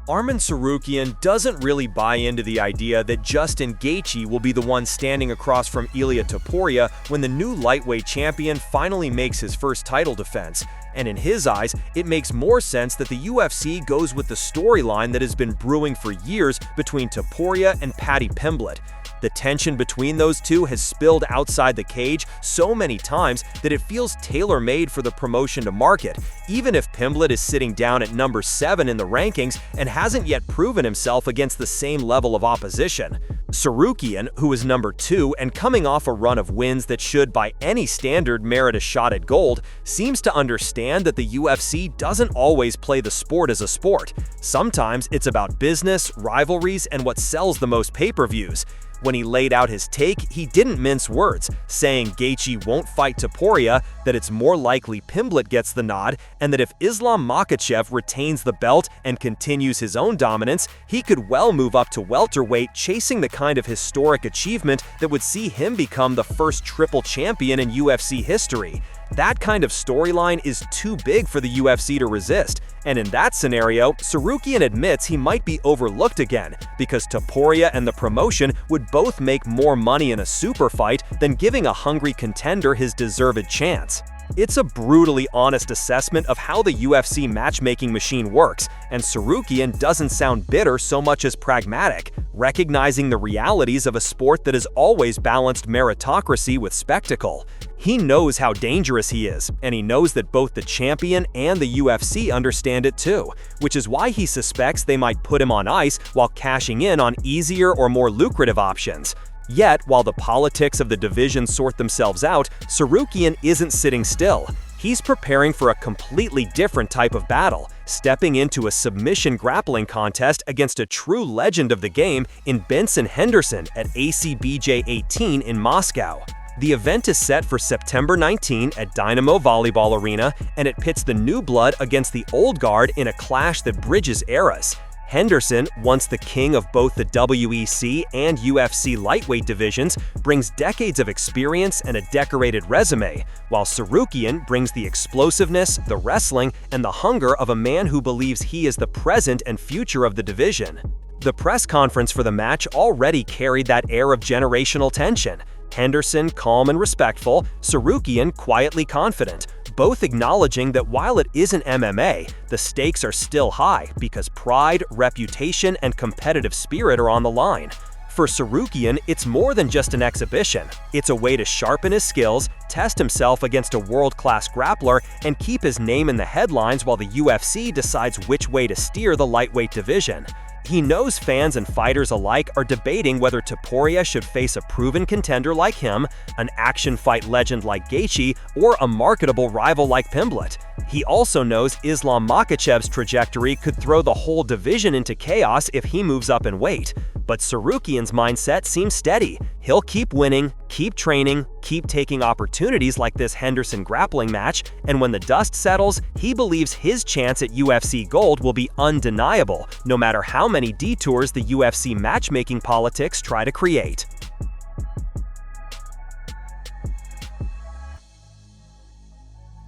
Arman Tsarukyan doesn't really buy into the idea that Justin Gaethje will be the one standing across from Ilia Topuria when the new lightweight champion finally makes his first title defense. And in his eyes, it makes more sense that the UFC goes with the storyline that has been brewing for years between Topuria and Paddy Pimblett. The tension between those two has spilled outside the cage so many times that it feels tailor-made for the promotion to market, even if Pimblett is sitting down at number 7 in the rankings and hasn't yet proven himself against the same level of opposition. Tsarukyan, who is number 2 and coming off a run of wins that should by any standard merit a shot at gold, seems to understand that the UFC doesn't always play the sport as a sport. Sometimes it's about business, rivalries, and what sells the most pay-per-views. When he laid out his take, he didn't mince words, saying Gaethje won't fight Topuria, that it's more likely Pimblett gets the nod, and that if Islam Makhachev retains the belt and continues his own dominance, he could well move up to welterweight, chasing the kind of historic achievement that would see him become the first triple champion in UFC history. That kind of storyline is too big for the UFC to resist, and in that scenario, Tsarukyan admits he might be overlooked again, because Topuria and the promotion would both make more money in a super fight than giving a hungry contender his deserved chance. It's a brutally honest assessment of how the UFC matchmaking machine works, and Tsarukyan doesn't sound bitter so much as pragmatic, recognizing the realities of a sport that has always balanced meritocracy with spectacle. He knows how dangerous he is, and he knows that both the champion and the UFC understand it too, which is why he suspects they might put him on ice while cashing in on easier or more lucrative options. Yet, while the politics of the division sort themselves out, Tsarukyan isn't sitting still. He's preparing for a completely different type of battle, stepping into a submission grappling contest against a true legend of the game in Benson Henderson at ACBJ 18 in Moscow. The event is set for September 19 at Dynamo Volleyball Arena, and it pits the new blood against the old guard in a clash that bridges eras. Henderson, once the king of both the WEC and UFC lightweight divisions, brings decades of experience and a decorated resume, while Tsarukyan brings the explosiveness, the wrestling, and the hunger of a man who believes he is the present and future of the division. The press conference for the match already carried that air of generational tension. Henderson calm and respectful, Tsarukyan quietly confident, both acknowledging that while it isn't MMA, the stakes are still high because pride, reputation, and competitive spirit are on the line. For Tsarukyan, it's more than just an exhibition. It's a way to sharpen his skills, test himself against a world-class grappler, and keep his name in the headlines while the UFC decides which way to steer the lightweight division. He knows fans and fighters alike are debating whether Topuria should face a proven contender like him, an action fight legend like Gaethje, or a marketable rival like Pimblett. He also knows Islam Makhachev's trajectory could throw the whole division into chaos if he moves up in weight. But Tsarukyan's mindset seems steady. He'll keep winning, keep training, keep taking opportunities like this Henderson grappling match, and when the dust settles, he believes his chance at UFC gold will be undeniable, no matter how many detours the UFC matchmaking politics try to create.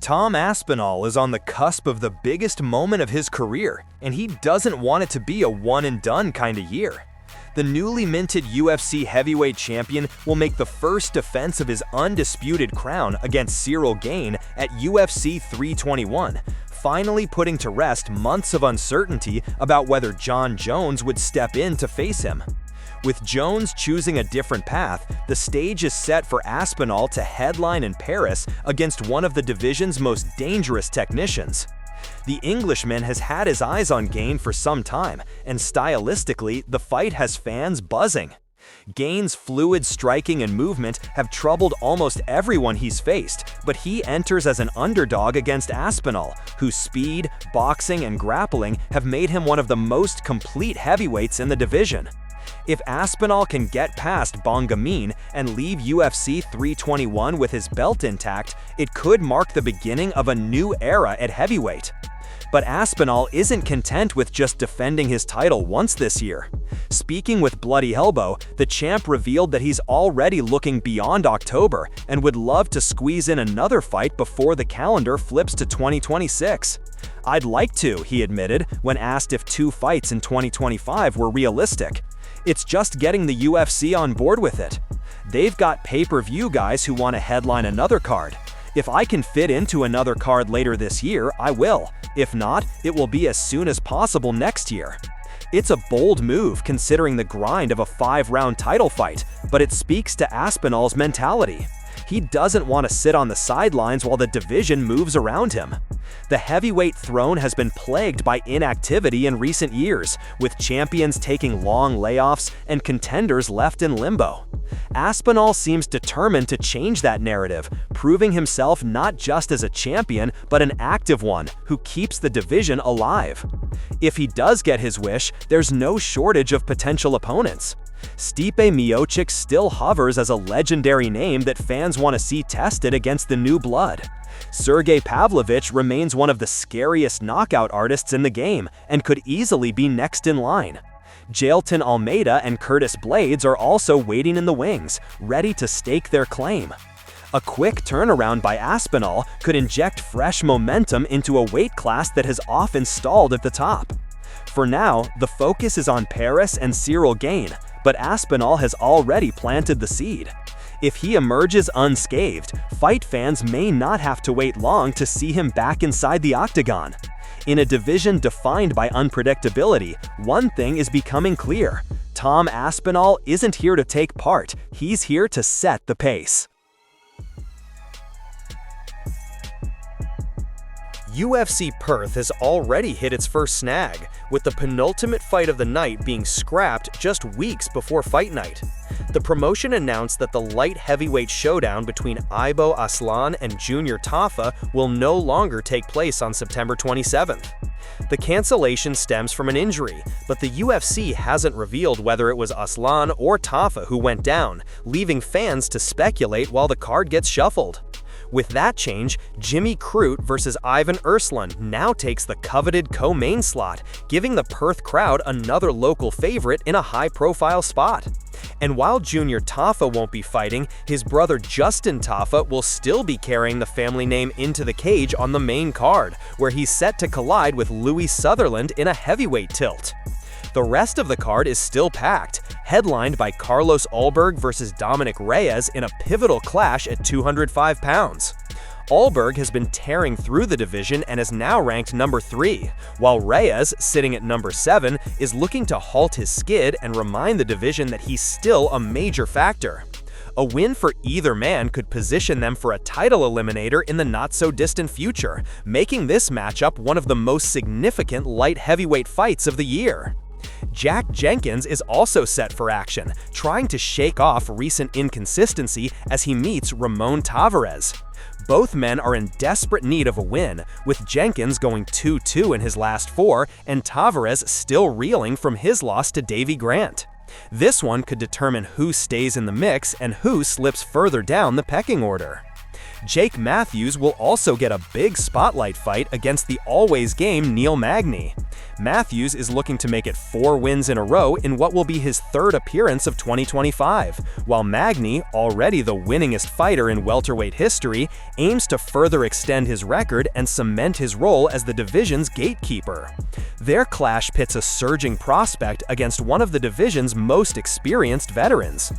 Tom Aspinall is on the cusp of the biggest moment of his career, and he doesn't want it to be a one-and-done kind of year. The newly minted UFC heavyweight champion will make the first defense of his undisputed crown against Cyril Gane at UFC 321, finally putting to rest months of uncertainty about whether Jon Jones would step in to face him. With Jones choosing a different path, the stage is set for Aspinall to headline in Paris against one of the division's most dangerous technicians. The Englishman has had his eyes on Gane for some time, and stylistically, the fight has fans buzzing. Gane's fluid striking and movement have troubled almost everyone he's faced, but he enters as an underdog against Aspinall, whose speed, boxing, and grappling have made him one of the most complete heavyweights in the division. If Aspinall can get past Bongamin and leave UFC 321 with his belt intact, it could mark the beginning of a new era at heavyweight. But Aspinall isn't content with just defending his title once this year. Speaking with Bloody Elbow, the champ revealed that he's already looking beyond October and would love to squeeze in another fight before the calendar flips to 2026. "I'd like to," he admitted, when asked if 2 fights in 2025 were realistic. "It's just getting the UFC on board with it. They've got pay-per-view guys who want to headline another card. If I can fit into another card later this year, I will. If not, it will be as soon as possible next year." It's a bold move considering the grind of a 5-round title fight, but it speaks to Aspinall's mentality. He doesn't want to sit on the sidelines while the division moves around him. The heavyweight throne has been plagued by inactivity in recent years, with champions taking long layoffs and contenders left in limbo. Aspinall seems determined to change that narrative, proving himself not just as a champion, but an active one who keeps the division alive. If he does get his wish, there's no shortage of potential opponents. Stipe Miocic still hovers as a legendary name that fans want to see tested against the new blood. Sergey Pavlovich remains one of the scariest knockout artists in the game and could easily be next in line. Jailton Almeida and Curtis Blades are also waiting in the wings, ready to stake their claim. A quick turnaround by Aspinall could inject fresh momentum into a weight class that has often stalled at the top. For now, the focus is on Paris and Cyril Gane, but Aspinall has already planted the seed. If he emerges unscathed, fight fans may not have to wait long to see him back inside the octagon. In a division defined by unpredictability, one thing is becoming clear: Tom Aspinall isn't here to take part, he's here to set the pace. UFC Perth has already hit its first snag, with the penultimate fight of the night being scrapped just weeks before fight night. The promotion announced that the light heavyweight showdown between Ibo Aslan and Junior Tafa will no longer take place on September 27th. The cancellation stems from an injury, but the UFC hasn't revealed whether it was Aslan or Tafa who went down, leaving fans to speculate while the card gets shuffled. With that change, Jimmy Crute versus Ivan Erslan now takes the coveted co-main slot, giving the Perth crowd another local favorite in a high-profile spot. And while Junior Tafa won't be fighting, his brother Justin Tafa will still be carrying the family name into the cage on the main card, where he's set to collide with Louis Sutherland in a heavyweight tilt. The rest of the card is still packed, headlined by Carlos Ulberg versus Dominic Reyes in a pivotal clash at 205 pounds. Ulberg has been tearing through the division and is now ranked number 3, while Reyes, sitting at number 7, is looking to halt his skid and remind the division that he's still a major factor. A win for either man could position them for a title eliminator in the not-so-distant future, making this matchup one of the most significant light heavyweight fights of the year. Jack Jenkins is also set for action, trying to shake off recent inconsistency as he meets Ramon Tavares. Both men are in desperate need of a win, with Jenkins going 2-2 in his last 4 and Tavares still reeling from his loss to Davy Grant. This one could determine who stays in the mix and who slips further down the pecking order. Jake Matthews will also get a big spotlight fight against the always-game Neil Magny. Matthews is looking to make it 4 wins in a row in what will be his 3rd appearance of 2025, while Magny, already the winningest fighter in welterweight history, aims to further extend his record and cement his role as the division's gatekeeper. Their clash pits a surging prospect against one of the division's most experienced veterans.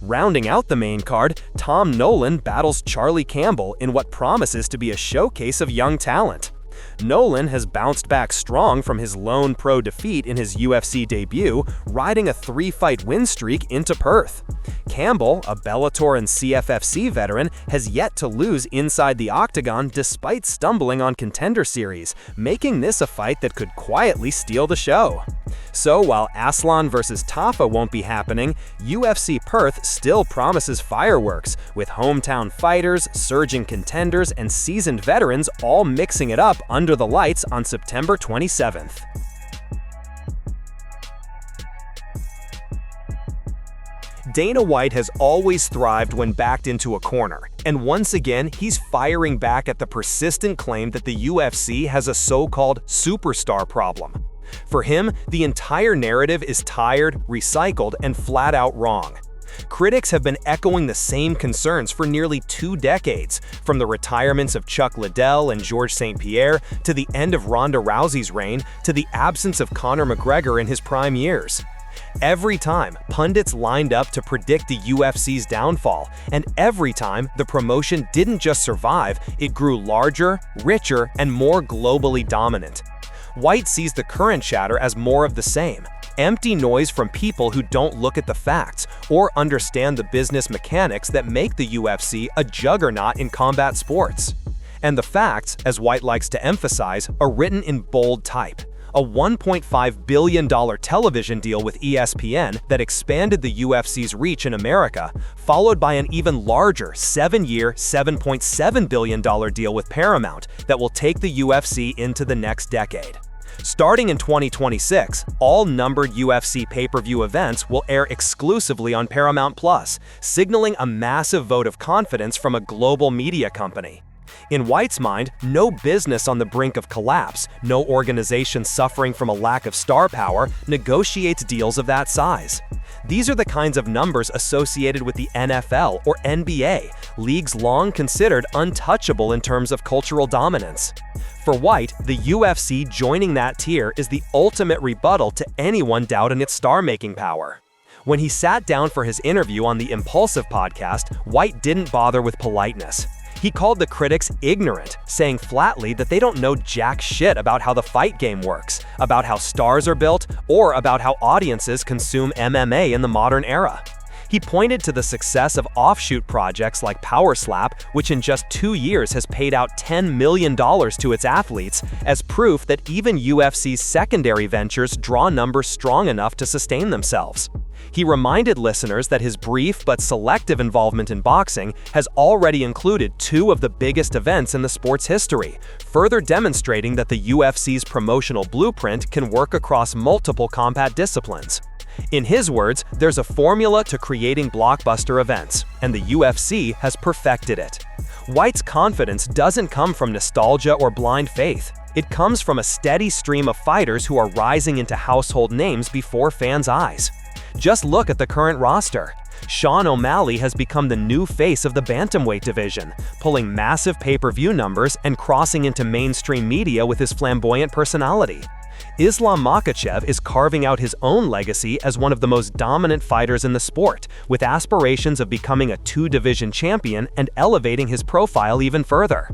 Rounding out the main card, Tom Nolan battles Charlie Campbell in what promises to be a showcase of young talent. Nolan has bounced back strong from his lone pro defeat in his UFC debut, riding a 3-fight win streak into Perth. Campbell, a Bellator and CFFC veteran, has yet to lose inside the octagon despite stumbling on Contender Series, making this a fight that could quietly steal the show. So while Aslan versus Tafa won't be happening, UFC Perth still promises fireworks, with hometown fighters, surging contenders, and seasoned veterans all mixing it up under the lights on September 27th. Dana White has always thrived when backed into a corner, and once again, he's firing back at the persistent claim that the UFC has a so-called superstar problem. For him, the entire narrative is tired, recycled, and flat-out wrong. Critics have been echoing the same concerns for nearly 2 decades, from the retirements of Chuck Liddell and Georges St-Pierre to the end of Ronda Rousey's reign to the absence of Conor McGregor in his prime years. Every time, pundits lined up to predict the UFC's downfall, and every time, the promotion didn't just survive, it grew larger, richer, and more globally dominant. White sees the current chatter as more of the same. Empty noise from people who don't look at the facts or understand the business mechanics that make the UFC a juggernaut in combat sports. And the facts, as White likes to emphasize, are written in bold type. A $1.5 billion television deal with ESPN that expanded the UFC's reach in America, followed by an even larger 7-year, $7.7 billion deal with Paramount that will take the UFC into the next decade. Starting in 2026, all numbered UFC pay-per-view events will air exclusively on Paramount+, signaling a massive vote of confidence from a global media company. In White's mind, no business on the brink of collapse, no organization suffering from a lack of star power negotiates deals of that size. These are the kinds of numbers associated with the NFL or NBA, leagues long considered untouchable in terms of cultural dominance. For White, the UFC joining that tier is the ultimate rebuttal to anyone doubting its star-making power. When he sat down for his interview on the Impulsive podcast, White didn't bother with politeness. He called the critics ignorant, saying flatly that they don't know jack shit about how the fight game works, about how stars are built, or about how audiences consume MMA in the modern era. He pointed to the success of offshoot projects like Power Slap, which in just 2 years has paid out $10 million to its athletes, as proof that even UFC's secondary ventures draw numbers strong enough to sustain themselves. He reminded listeners that his brief but selective involvement in boxing has already included 2 of the biggest events in the sport's history, further demonstrating that the UFC's promotional blueprint can work across multiple combat disciplines. In his words, there's a formula to creating blockbuster events, and the UFC has perfected it. White's confidence doesn't come from nostalgia or blind faith. It comes from a steady stream of fighters who are rising into household names before fans' eyes. Just look at the current roster. Sean O'Malley has become the new face of the bantamweight division, pulling massive pay-per-view numbers and crossing into mainstream media with his flamboyant personality. Islam Makhachev is carving out his own legacy as one of the most dominant fighters in the sport, with aspirations of becoming a 2-division champion and elevating his profile even further.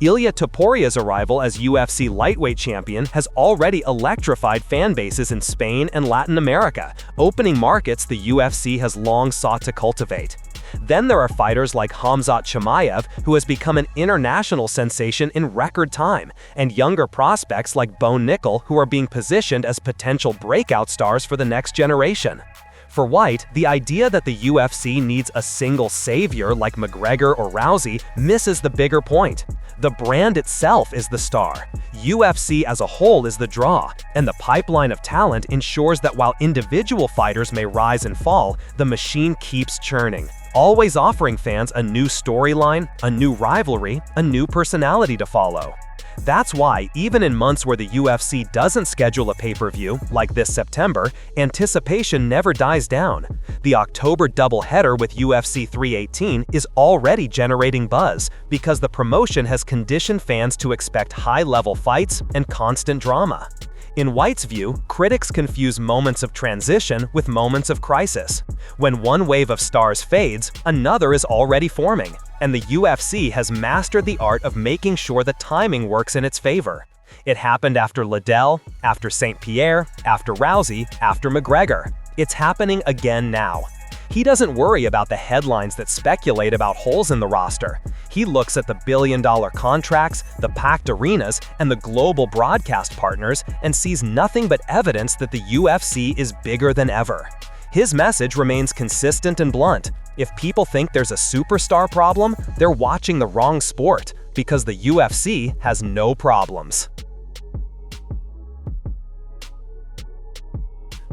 Ilia Toporia's arrival as UFC lightweight champion has already electrified fan bases in Spain and Latin America, opening markets the UFC has long sought to cultivate. Then there are fighters like Khamzat Chimaev, who has become an international sensation in record time, and younger prospects like Bo Nickel, who are being positioned as potential breakout stars for the next generation. For White, the idea that the UFC needs a single savior like McGregor or Rousey misses the bigger point. The brand itself is the star. UFC as a whole is the draw, and the pipeline of talent ensures that while individual fighters may rise and fall, the machine keeps churning, always offering fans a new storyline, a new rivalry, a new personality to follow. That's why, even in months where the UFC doesn't schedule a pay-per-view, like this September, anticipation never dies down. The October doubleheader with UFC 318 is already generating buzz because the promotion has conditioned fans to expect high-level fights and constant drama. In White's view, critics confuse moments of transition with moments of crisis. When one wave of stars fades, another is already forming, and the UFC has mastered the art of making sure the timing works in its favor. It happened after Liddell, after St-Pierre, after Rousey, after McGregor. It's happening again now. He doesn't worry about the headlines that speculate about holes in the roster. He looks at the billion-dollar contracts, the packed arenas, and the global broadcast partners and sees nothing but evidence that the UFC is bigger than ever. His message remains consistent and blunt. If people think there's a superstar problem, they're watching the wrong sport, because the UFC has no problems.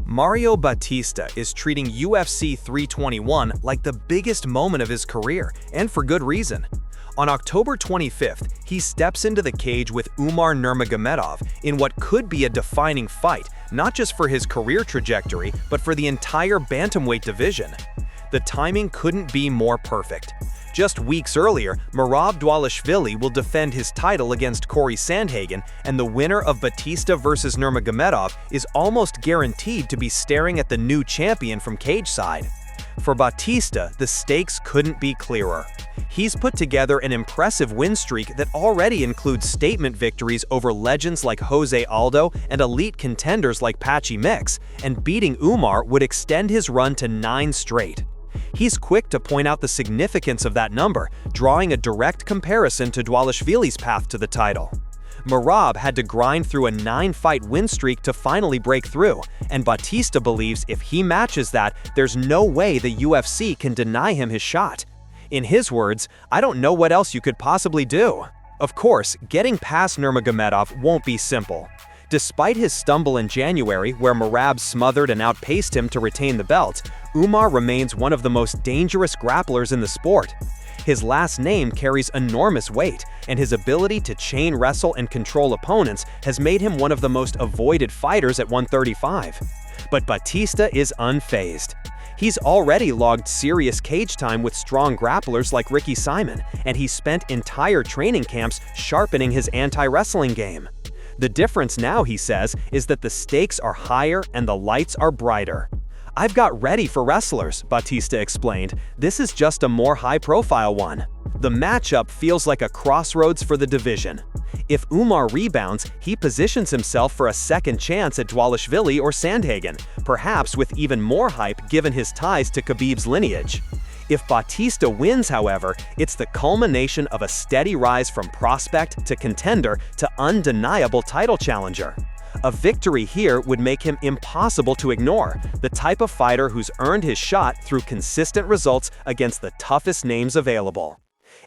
Mario Bautista is treating UFC 321 like the biggest moment of his career, and for good reason. On October 25th, he steps into the cage with Umar Nurmagomedov in what could be a defining fight, not just for his career trajectory, but for the entire bantamweight division. The timing couldn't be more perfect. Just weeks earlier, Merab Dvalishvili will defend his title against Corey Sandhagen, and the winner of Batista vs Nurmagomedov is almost guaranteed to be staring at the new champion from cage side. For Bautista, the stakes couldn't be clearer. He's put together an impressive win streak that already includes statement victories over legends like Jose Aldo and elite contenders like Patchy Mix, and beating Umar would extend his run to 9 straight. He's quick to point out the significance of that number, drawing a direct comparison to Dvalishvili's path to the title. Merab had to grind through a 9-fight win streak to finally break through, and Bautista believes if he matches that, there's no way the UFC can deny him his shot. In his words, "I don't know what else you could possibly do." Of course, getting past Nurmagomedov won't be simple. Despite his stumble in January, where Merab smothered and outpaced him to retain the belt, Umar remains one of the most dangerous grapplers in the sport. His last name carries enormous weight, and his ability to chain wrestle and control opponents has made him one of the most avoided fighters at 135. But Batista is unfazed. He's already logged serious cage time with strong grapplers like Ricky Simon, and he's spent entire training camps sharpening his anti-wrestling game. The difference now, he says, is that the stakes are higher and the lights are brighter. "I've got ready for wrestlers," Bautista explained. "This is just a more high-profile one." The matchup feels like a crossroads for the division. If Umar rebounds, he positions himself for a second chance at Dvalishvili or Sandhagen, perhaps with even more hype given his ties to Khabib's lineage. If Bautista wins, however, it's the culmination of a steady rise from prospect to contender to undeniable title challenger. A victory here would make him impossible to ignore, the type of fighter who's earned his shot through consistent results against the toughest names available.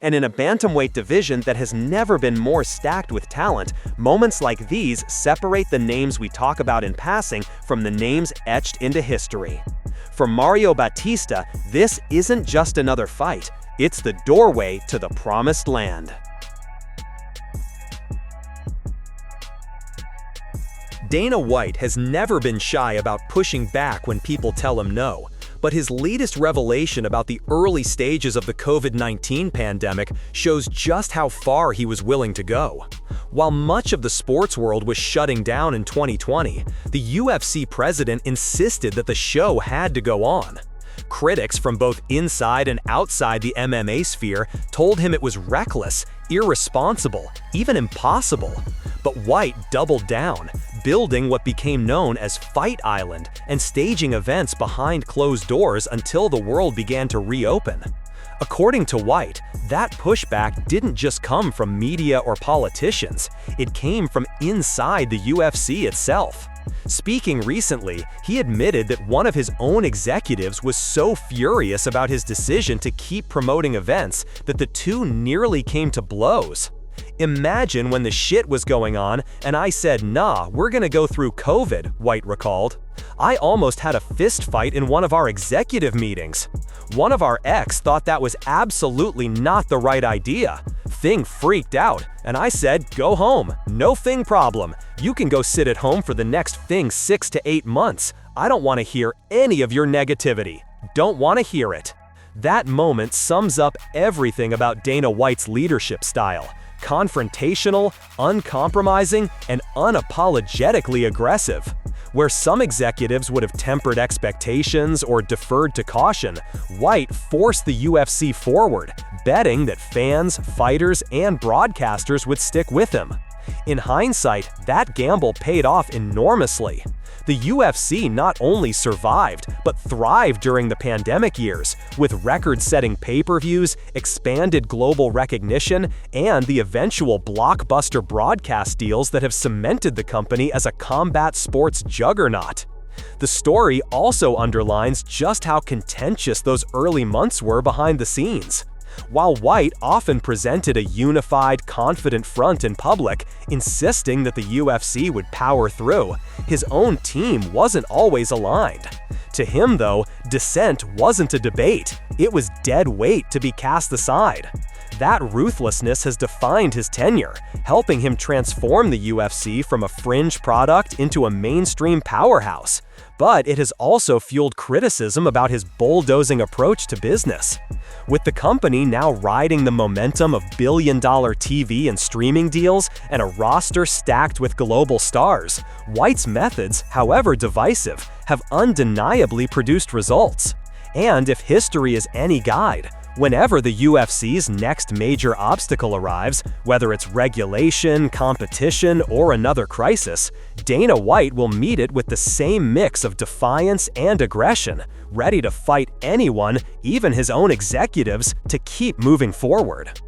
And in a bantamweight division that has never been more stacked with talent, moments like these separate the names we talk about in passing from the names etched into history. For Mario Bautista, this isn't just another fight, it's the doorway to the promised land. Dana White has never been shy about pushing back when people tell him no, but his latest revelation about the early stages of the COVID-19 pandemic shows just how far he was willing to go. While much of the sports world was shutting down in 2020, the UFC president insisted that the show had to go on. Critics from both inside and outside the MMA sphere told him it was reckless, irresponsible, even impossible. But White doubled down, building what became known as Fight Island and staging events behind closed doors until the world began to reopen. According to White, that pushback didn't just come from media or politicians, it came from inside the UFC itself. Speaking recently, he admitted that one of his own executives was so furious about his decision to keep promoting events that the two nearly came to blows. "Imagine when the shit was going on and I said, nah, we're gonna go through COVID," White recalled. "I almost had a fist fight in one of our executive meetings. One of our ex thought that was absolutely not the right idea. Thing freaked out, and I said, go home, no thing problem. You can go sit at home for the next 6 to 8 months. I don't want to hear any of your negativity. Don't want to hear it." That moment sums up everything about Dana White's leadership style. Confrontational, uncompromising, and unapologetically aggressive. Where some executives would have tempered expectations or deferred to caution, White forced the UFC forward, betting that fans, fighters, and broadcasters would stick with him. In hindsight, that gamble paid off enormously. The UFC not only survived, but thrived during the pandemic years, with record-setting pay-per-views, expanded global recognition, and the eventual blockbuster broadcast deals that have cemented the company as a combat sports juggernaut. The story also underlines just how contentious those early months were behind the scenes. While White often presented a unified, confident front in public, insisting that the UFC would power through, his own team wasn't always aligned. To him, though, dissent wasn't a debate, it was dead weight to be cast aside. That ruthlessness has defined his tenure, helping him transform the UFC from a fringe product into a mainstream powerhouse. but it has also fueled criticism about his bulldozing approach to business. With the company now riding the momentum of billion-dollar TV and streaming deals and a roster stacked with global stars, White's methods, however divisive, have undeniably produced results. And if history is any guide, whenever the UFC's next major obstacle arrives, whether it's regulation, competition, or another crisis, Dana White will meet it with the same mix of defiance and aggression, ready to fight anyone, even his own executives, to keep moving forward.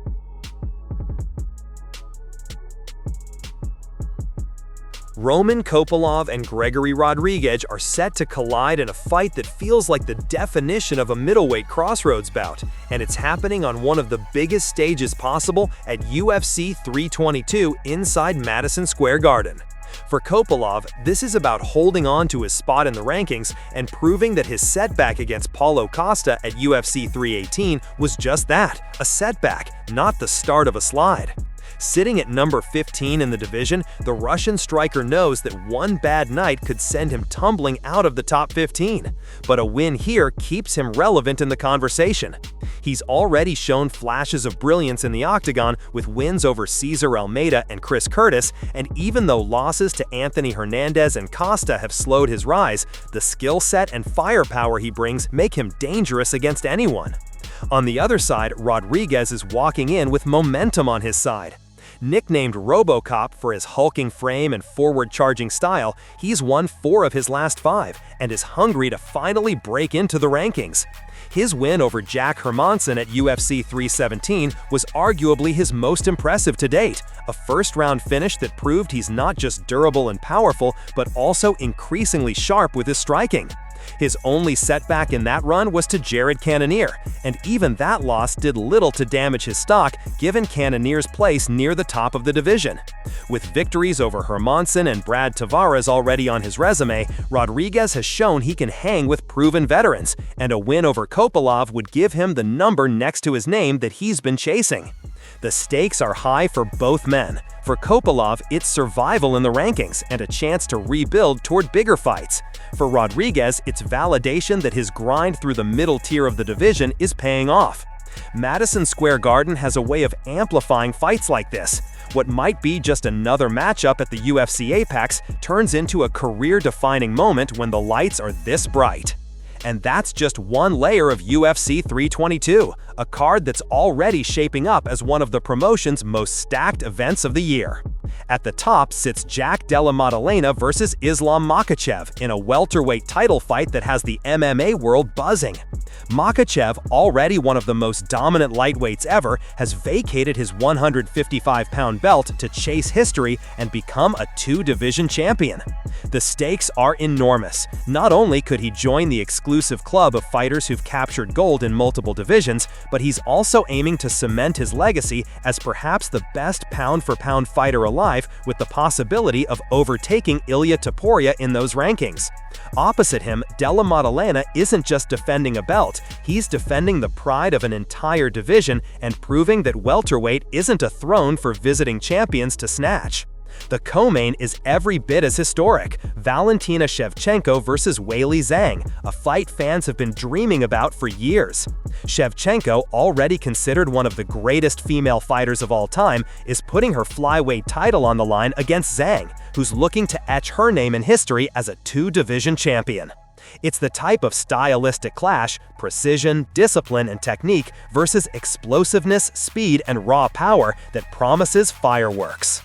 Roman Kopylov and Gregory Rodrigues are set to collide in a fight that feels like the definition of a middleweight crossroads bout, and it's happening on one of the biggest stages possible at UFC 322 inside Madison Square Garden. For Kopylov, this is about holding on to his spot in the rankings and proving that his setback against Paulo Costa at UFC 318 was just that, a setback, not the start of a slide. Sitting at number 15 in the division, the Russian striker knows that one bad night could send him tumbling out of the top 15, but a win here keeps him relevant in the conversation. He's already shown flashes of brilliance in the octagon with wins over Cesar Almeida and Chris Curtis, and even though losses to Anthony Hernandez and Costa have slowed his rise, the skill set and firepower he brings make him dangerous against anyone. On the other side, Rodrigues is walking in with momentum on his side. Nicknamed RoboCop for his hulking frame and forward-charging style, he's won 4 of his last 5 and is hungry to finally break into the rankings. His win over Jack Hermansson at UFC 317 was arguably his most impressive to date, a first-round finish that proved he's not just durable and powerful, but also increasingly sharp with his striking. His only setback in that run was to Jared Cannonier, and even that loss did little to damage his stock given Cannonier's place near the top of the division. With victories over Hermansson and Brad Tavares already on his resume, Rodrigues has shown he can hang with proven veterans, and a win over Kopylov would give him the number next to his name that he's been chasing. The stakes are high for both men. For Kopylov, it's survival in the rankings and a chance to rebuild toward bigger fights. For Rodrigues, it's validation that his grind through the middle tier of the division is paying off. Madison Square Garden has a way of amplifying fights like this. What might be just another matchup at the UFC Apex turns into a career-defining moment when the lights are this bright. And that's just one layer of UFC 322, a card that's already shaping up as one of the promotion's most stacked events of the year. At the top sits Jack Della Maddalena versus Islam Makhachev in a welterweight title fight that has the MMA world buzzing. Makhachev, already one of the most dominant lightweights ever, has vacated his 155-pound belt to chase history and become a 2-division champion. The stakes are enormous. Not only could he join the exclusive club of fighters who've captured gold in multiple divisions, but he's also aiming to cement his legacy as perhaps the best pound-for-pound fighter alive, with the possibility of overtaking Ilia Topuria in those rankings. Opposite him, Della Maddalena isn't just defending a belt, he's defending the pride of an entire division and proving that welterweight isn't a throne for visiting champions to snatch. The co-main is every bit as historic, Valentina Shevchenko versus Weili Zhang, a fight fans have been dreaming about for years. Shevchenko, already considered one of the greatest female fighters of all time, is putting her flyweight title on the line against Zhang, who's looking to etch her name in history as a 2-division champion. It's the type of stylistic clash, precision, discipline, and technique versus explosiveness, speed, and raw power that promises fireworks.